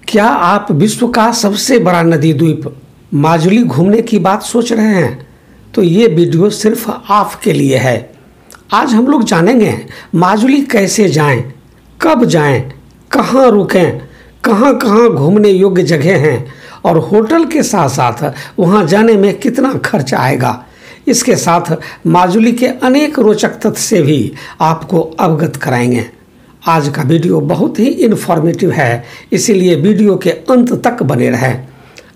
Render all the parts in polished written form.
क्या आप विश्व का सबसे बड़ा नदी द्वीप माजुली घूमने की बात सोच रहे हैं? तो ये वीडियो सिर्फ आपके लिए है। आज हम लोग जानेंगे माजुली कैसे जाएं, कब जाएं, कहाँ रुकें, कहाँ कहाँ घूमने योग्य जगह हैं और होटल के साथ साथ वहाँ जाने में कितना खर्च आएगा। इसके साथ माजुली के अनेक रोचक तथ्य से भी आपको अवगत कराएंगे। आज का वीडियो बहुत ही इन्फॉर्मेटिव है, इसीलिए वीडियो के अंत तक बने रहें।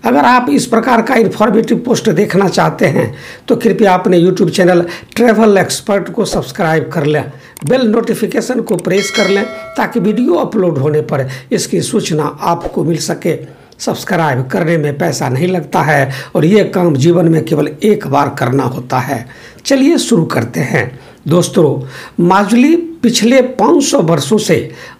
अगर आप इस प्रकार का इन्फॉर्मेटिव पोस्ट देखना चाहते हैं तो कृपया अपने यूट्यूब चैनल ट्रैवल एक्सपर्ट को सब्सक्राइब कर लें, बेल नोटिफिकेशन को प्रेस कर लें ताकि वीडियो अपलोड होने पर इसकी सूचना आपको मिल सके। सब्सक्राइब करने में पैसा नहीं लगता है और ये काम जीवन में केवल एक बार करना होता है। चलिए शुरू करते हैं। दोस्तों, माजुली पिछले 500 वर्षों से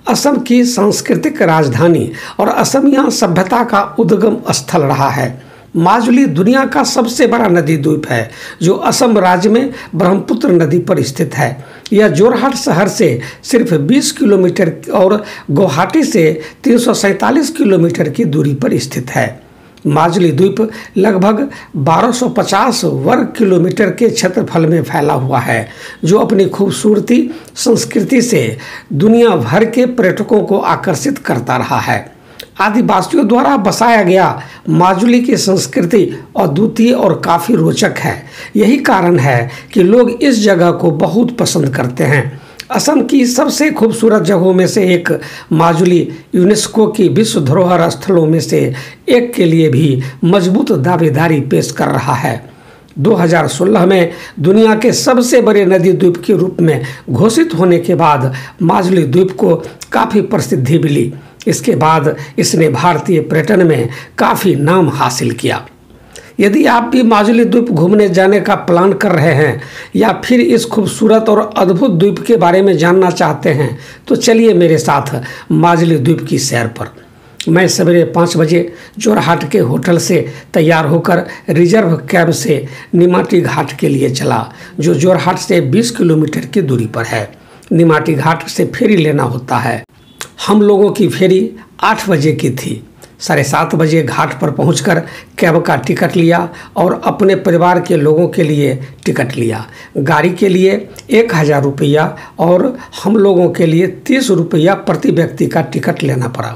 असम की सांस्कृतिक राजधानी और असमिया सभ्यता का उद्गम स्थल रहा है। माजुली दुनिया का सबसे बड़ा नदी द्वीप है जो असम राज्य में ब्रह्मपुत्र नदी पर स्थित है। यह जोरहाट शहर से सिर्फ 20 किलोमीटर और गुवाहाटी से 347 किलोमीटर की दूरी पर स्थित है। माजुली द्वीप लगभग 1250 वर्ग किलोमीटर के क्षेत्रफल में फैला हुआ है, जो अपनी खूबसूरती संस्कृति से दुनिया भर के पर्यटकों को आकर्षित करता रहा है। आदिवासियों द्वारा बसाया गया माजुली की संस्कृति अद्वितीय और काफ़ी रोचक है। यही कारण है कि लोग इस जगह को बहुत पसंद करते हैं। असम की सबसे खूबसूरत जगहों में से एक माजुली यूनेस्को की विश्व धरोहर स्थलों में से एक के लिए भी मजबूत दावेदारी पेश कर रहा है। 2016 में दुनिया के सबसे बड़े नदी द्वीप के रूप में घोषित होने के बाद माजुली द्वीप को काफ़ी प्रसिद्धि मिली। इसके बाद इसने भारतीय पर्यटन में काफ़ी नाम हासिल किया। यदि आप भी माजुली द्वीप घूमने जाने का प्लान कर रहे हैं या फिर इस खूबसूरत और अद्भुत द्वीप के बारे में जानना चाहते हैं तो चलिए मेरे साथ माजुली द्वीप की सैर पर। मैं सवेरे 5 बजे जोरहाट के होटल से तैयार होकर रिजर्व कैब से निमाटी घाट के लिए चला, जो जोरहाट से 20 किलोमीटर की दूरी पर है। निमाटी घाट से फेरी लेना होता है। हम लोगों की फेरी 8 बजे की थी। 7:30 बजे घाट पर पहुंचकर कैब का टिकट लिया और अपने परिवार के लोगों के लिए टिकट लिया। गाड़ी के लिए 1000 रुपया और हम लोगों के लिए 30 रुपया प्रति व्यक्ति का टिकट लेना पड़ा।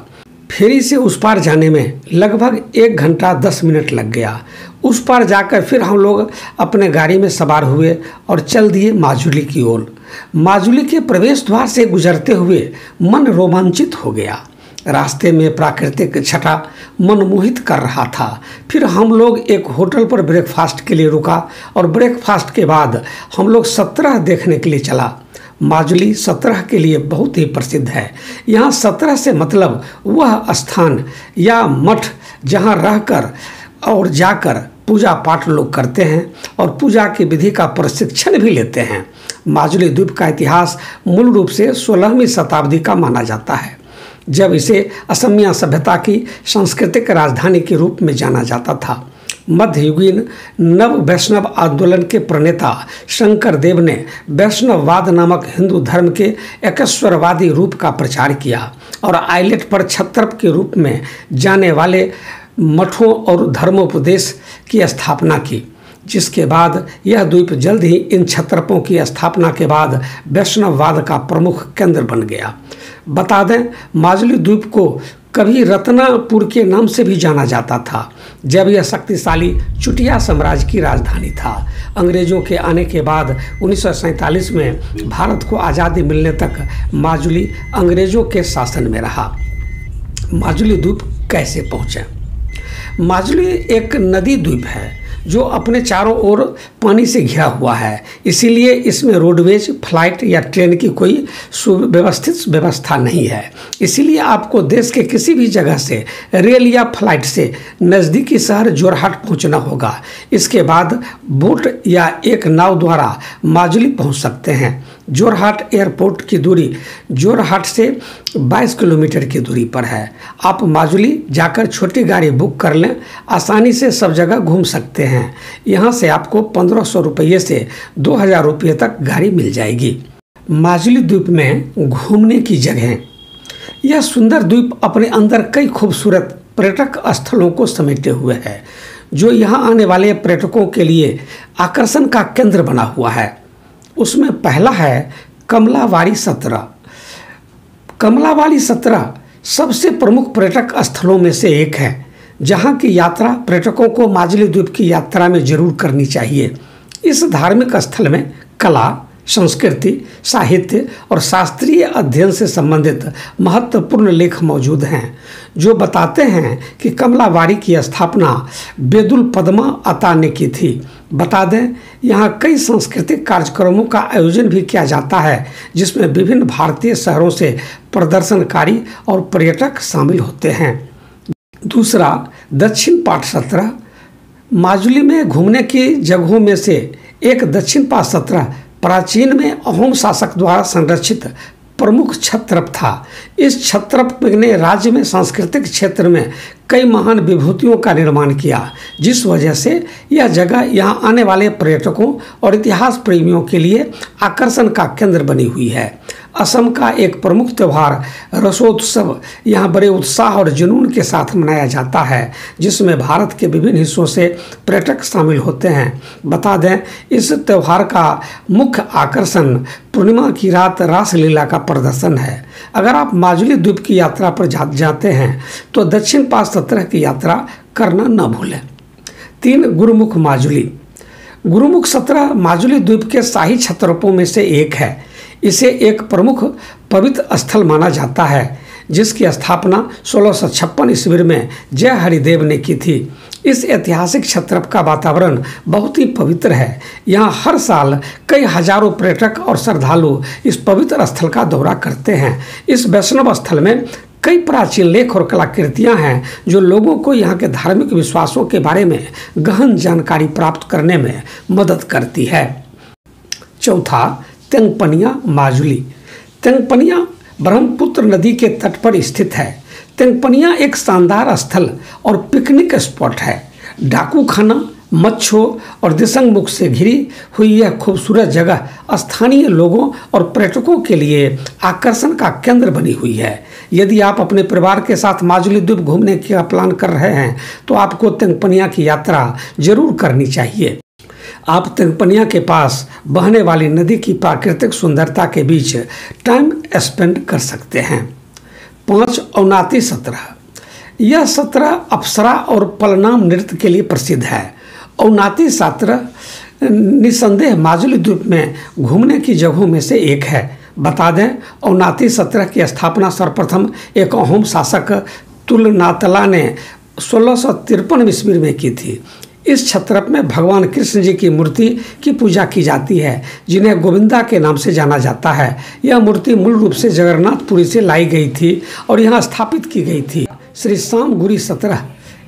फेरी से उस पार जाने में लगभग 1 घंटा 10 मिनट लग गया। उस पार जाकर फिर हम लोग अपने गाड़ी में सवार हुए और चल दिए माजुली की ओर। माजुली के प्रवेश द्वार से गुजरते हुए मन रोमांचित हो गया। रास्ते में प्राकृतिक छटा मनमोहित कर रहा था। फिर हम लोग एक होटल पर ब्रेकफास्ट के लिए रुका और ब्रेकफास्ट के बाद हम लोग 17 देखने के लिए चला। माजुली 17 के लिए बहुत ही प्रसिद्ध है। यहाँ 17 से मतलब वह स्थान या मठ जहाँ रहकर और जाकर पूजा पाठ लोग करते हैं और पूजा की विधि का प्रशिक्षण भी लेते हैं। माजुली द्वीप का इतिहास मूल रूप से 16वीं शताब्दी का माना जाता है, जब इसे असमिया सभ्यता की सांस्कृतिक राजधानी के रूप में जाना जाता था। मध्ययुगीन नव वैष्णव आंदोलन के प्रणेता शंकर देव ने वैष्णववाद नामक हिंदू धर्म के एकेश्वरवादी रूप का प्रचार किया और आइलेट पर छत्रप के रूप में जाने वाले मठों और धर्मोपदेश की स्थापना की, जिसके बाद यह द्वीप जल्द ही इन छत्रपों की स्थापना के बाद वैष्णववाद का प्रमुख केंद्र बन गया। बता दें, माजुली द्वीप को कभी रत्नापुर के नाम से भी जाना जाता था, जब यह शक्तिशाली चुटिया साम्राज्य की राजधानी था। अंग्रेजों के आने के बाद 1947 में भारत को आज़ादी मिलने तक माजुली अंग्रेजों के शासन में रहा। माजुली द्वीप कैसे पहुँचे? माजुली एक नदी द्वीप है जो अपने चारों ओर पानी से घिरा हुआ है, इसीलिए इसमें रोडवेज, फ्लाइट या ट्रेन की कोई सुव्यवस्थित व्यवस्था नहीं है। इसीलिए आपको देश के किसी भी जगह से रेल या फ्लाइट से नज़दीकी शहर जोरहाट पहुंचना होगा। इसके बाद बोट या एक नाव द्वारा माजुली पहुंच सकते हैं। जोरहाट एयरपोर्ट की दूरी जोरहाट से 22 किलोमीटर की दूरी पर है। आप माजुली जाकर छोटी गाड़ी बुक कर लें, आसानी से सब जगह घूम सकते हैं। यहाँ से आपको 1500 रुपये से 2000 रुपये तक गाड़ी मिल जाएगी। माजुली द्वीप में घूमने की जगह यह सुंदर द्वीप अपने अंदर कई खूबसूरत पर्यटक स्थलों को समेटे हुए है, जो यहाँ आने वाले पर्यटकों के लिए आकर्षण का केंद्र बना हुआ है। उसमें पहला है कमलावाड़ी सतरा। कमलावाड़ी सतरा सबसे प्रमुख पर्यटक स्थलों में से एक है, जहाँ की यात्रा पर्यटकों को माजुली द्वीप की यात्रा में जरूर करनी चाहिए। इस धार्मिक स्थल में कला, संस्कृति, साहित्य और शास्त्रीय अध्ययन से संबंधित महत्वपूर्ण लेख मौजूद हैं, जो बताते हैं कि कमलावाड़ी की स्थापना बेदुल पद्मा अता ने की थी। बता दें, यहाँ कई सांस्कृतिक कार्यक्रमों का आयोजन भी किया जाता है, जिसमें विभिन्न भारतीय शहरों से प्रदर्शनकारी और पर्यटक शामिल होते हैं। दूसरा, दक्षिण पाट सतरा। माजुली में घूमने की जगहों में से एक दक्षिण पाट सतरा प्राचीन में अहोम शासक द्वारा संरक्षित प्रमुख छत्रप था। इस छत्रप ने राज्य में सांस्कृतिक क्षेत्र में कई महान विभूतियों का निर्माण किया, जिस वजह से यह जगह यहाँ आने वाले पर्यटकों और इतिहास प्रेमियों के लिए आकर्षण का केंद्र बनी हुई है। असम का एक प्रमुख त्यौहार रसोत्सव यहाँ बड़े उत्साह और जुनून के साथ मनाया जाता है, जिसमें भारत के विभिन्न हिस्सों से पर्यटक शामिल होते हैं। बता दें, इस त्यौहार का मुख्य आकर्षण पूर्णिमा की रात रासलीला का प्रदर्शन है। अगर आप माजुली द्वीप की यात्रा पर जाते हैं तो दक्षिण पाट सतरा की यात्रा करना न भूलें। 3, गुरुमुख माजुली। गुरुमुख सतरा माजुली द्वीप के शाही छत्रपों में से एक है। इसे एक प्रमुख पवित्र स्थल माना जाता है, जिसकी स्थापना 1656 ईस्वी में जय हरिदेव ने की थी। इस ऐतिहासिक छत्रप का वातावरण बहुत ही पवित्र है। यहाँ हर साल कई हजारों पर्यटक और श्रद्धालु इस पवित्र स्थल का दौरा करते हैं। इस वैष्णव स्थल में कई प्राचीन लेख और कलाकृतियाँ हैं, जो लोगों को यहाँ के धार्मिक विश्वासों के बारे में गहन जानकारी प्राप्त करने में मदद करती है। चौथा, तेंगपनिया माजुली। तेंगपनिया ब्रह्मपुत्र नदी के तट पर स्थित है। तेंगपनिया एक शानदार स्थल और पिकनिक स्पॉट है। डाकू खाना, मच्छों और दिसंगमुख से घिरी हुई यह खूबसूरत जगह स्थानीय लोगों और पर्यटकों के लिए आकर्षण का केंद्र बनी हुई है। यदि आप अपने परिवार के साथ माजुली द्वीप घूमने का प्लान कर रहे हैं तो आपको तेंगपनिया की यात्रा जरूर करनी चाहिए। आप तेंगपनिया के पास बहने वाली नदी की प्राकृतिक सुंदरता के बीच टाइम स्पेंड कर सकते हैं। 5, अवनाती सतरा। यह सतरा अप्सरा और पलनाम नृत्य के लिए प्रसिद्ध है। अवनाती सतरा निसंदेह माजुली द्वीप में घूमने की जगहों में से एक है। बता दें, अवनाती सतरा की स्थापना सर्वप्रथम एक अहोम शासक तुलनातला ने 1653 ईस्वी में की थी। इस छत्रप में भगवान कृष्ण जी की मूर्ति की पूजा की जाती है, जिन्हें गोविंदा के नाम से जाना जाता है। यह मूर्ति मूल रूप से जगन्नाथपुरी से लाई गई थी और यहाँ स्थापित की गई थी। श्री श्यामगिरी सतरा।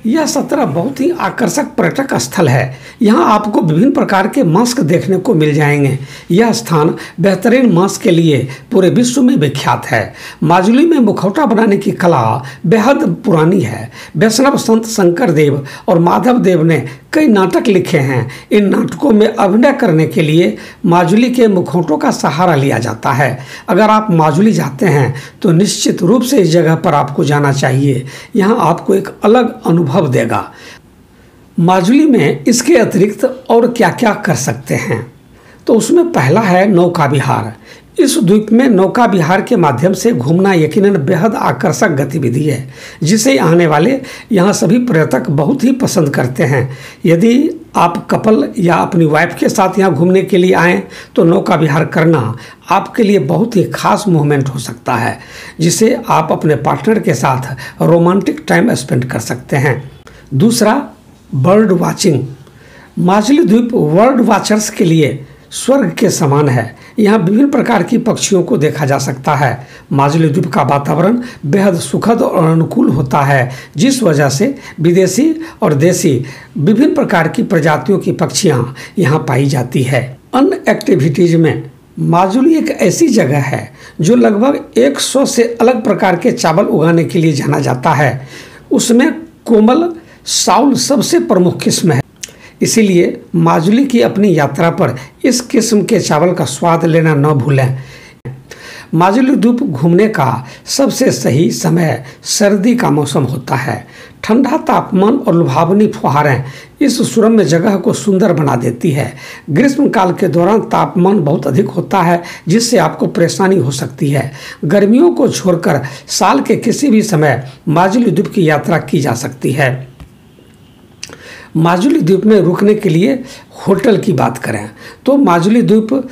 यह सतरा बहुत ही आकर्षक पर्यटक स्थल है। यहाँ आपको विभिन्न प्रकार के मास्क देखने को मिल जाएंगे। यह स्थान बेहतरीन मास्क के लिए पूरे विश्व में विख्यात है। माजुली में मुखौटा बनाने की कला बेहद पुरानी है। वैष्णव संत शंकर देव और माधव देव ने कई नाटक लिखे हैं। इन नाटकों में अभिनय करने के लिए माजुली के मुखौटों का सहारा लिया जाता है। अगर आप माजुली जाते हैं तो निश्चित रूप से इस जगह पर आपको जाना चाहिए। यहाँ आपको एक अलग अनुभव देगा। माजुली में इसके अतिरिक्त और क्या क्या कर सकते हैं, तो उसमें पहला है नौका विहार। इस द्वीप में नौका विहार के माध्यम से घूमना यकीनन बेहद आकर्षक गतिविधि है, जिसे आने वाले यहाँ सभी पर्यटक बहुत ही पसंद करते हैं। यदि आप कपल या अपनी वाइफ के साथ यहाँ घूमने के लिए आएँ तो नौका विहार करना आपके लिए बहुत ही खास मोमेंट हो सकता है, जिसे आप अपने पार्टनर के साथ रोमांटिक टाइम स्पेंड कर सकते हैं। दूसरा, बर्ड वाचिंग। माजुली द्वीप बर्ड वाचर्स के लिए स्वर्ग के समान है। यहाँ विभिन्न प्रकार की पक्षियों को देखा जा सकता है। माजुली द्वीप का वातावरण बेहद सुखद और अनुकूल होता है, जिस वजह से विदेशी और देसी विभिन्न प्रकार की प्रजातियों की पक्षियाँ यहाँ पाई जाती है। अन्य एक्टिविटीज में माजुली एक ऐसी जगह है जो लगभग 100 से अलग प्रकार के चावल उगाने के लिए जाना जाता है। उसमें कोमल साउल सबसे प्रमुख किस्म है, इसीलिए माजुली की अपनी यात्रा पर इस किस्म के चावल का स्वाद लेना न भूलें। माजुली द्वीप घूमने का सबसे सही समय सर्दी का मौसम होता है। ठंडा तापमान और लुभावनी फुहारें इस सुरम्य जगह को सुंदर बना देती है। ग्रीष्मकाल के दौरान तापमान बहुत अधिक होता है, जिससे आपको परेशानी हो सकती है। गर्मियों को छोड़कर साल के किसी भी समय माजुली द्वीप की यात्रा की जा सकती है। माजुली द्वीप में रुकने के लिए होटल की बात करें तो माजुली द्वीप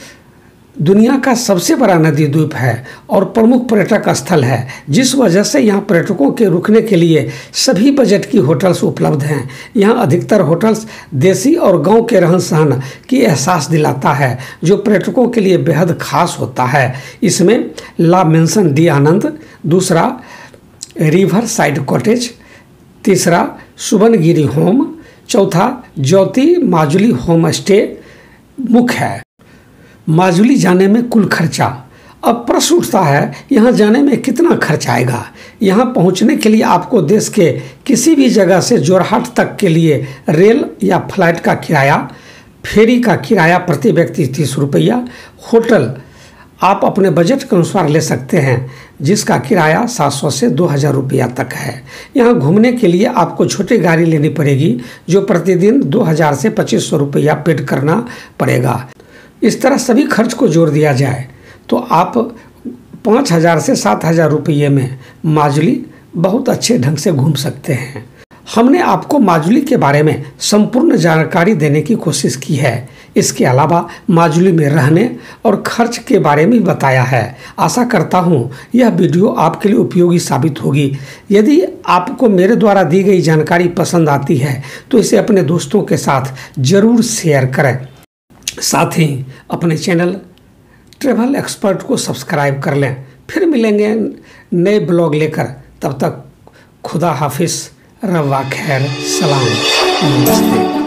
दुनिया का सबसे बड़ा नदी द्वीप है और प्रमुख पर्यटक स्थल है, जिस वजह से यहाँ पर्यटकों के रुकने के लिए सभी बजट की होटल्स उपलब्ध हैं। यहाँ अधिकतर होटल्स देसी और गांव के रहन सहन की एहसास दिलाता है, जो पर्यटकों के लिए बेहद खास होता है। इसमें ला मेंशन डी आनंद, दूसरा रिवर साइड कॉटेज, तीसरा सुबनगिरी होम, चौथा ज्योति माजुली होम स्टे मुख्य है। माजुली जाने में कुल खर्चा। अब प्रश्न उठता है, यहाँ जाने में कितना खर्च आएगा। यहाँ पहुँचने के लिए आपको देश के किसी भी जगह से जोरहाट तक के लिए रेल या फ्लाइट का किराया, फेरी का किराया प्रति व्यक्ति 30 रुपया, होटल आप अपने बजट के अनुसार ले सकते हैं, जिसका किराया 700 से 2000 रुपया तक है। यहाँ घूमने के लिए आपको छोटी गाड़ी लेनी पड़ेगी, जो प्रतिदिन 2000 से 2500 रुपया पेड करना पड़ेगा। इस तरह सभी खर्च को जोड़ दिया जाए तो आप 5000 से 7000 रुपये में माजुली बहुत अच्छे ढंग से घूम सकते हैं। हमने आपको माजुली के बारे में संपूर्ण जानकारी देने की कोशिश की है। इसके अलावा माजुली में रहने और खर्च के बारे में बताया है। आशा करता हूँ यह वीडियो आपके लिए उपयोगी साबित होगी। यदि आपको मेरे द्वारा दी गई जानकारी पसंद आती है तो इसे अपने दोस्तों के साथ ज़रूर शेयर करें। साथ ही अपने चैनल ट्रैवल एक्सपर्ट को सब्सक्राइब कर लें। फिर मिलेंगे नए ब्लॉग लेकर। तब तक खुदा हाफिज़, रब्बा खैर, सलाम, नमस्ते।